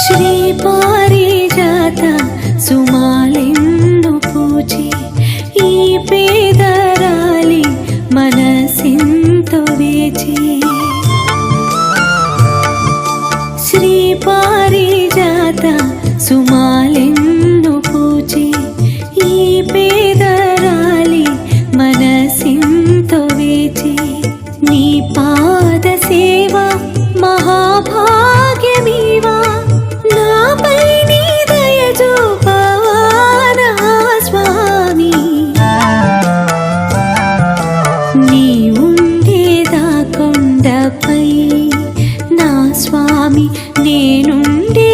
శ్రీ పారిజాత సుమాలెన్ను పూచి ఈ పేదరాలి మనసెంతో వేచి శ్రీ పారిజాత సుమాలెన్ను పూచి ఈ పేదరాలి మనసెంతో వేచి నీ పాద సేవ మహాభాగ్యమీవా నాపై నీ దయ చూపానా స్వామి నీ ఉండేదా కొండపై నా స్వామి నేనుండే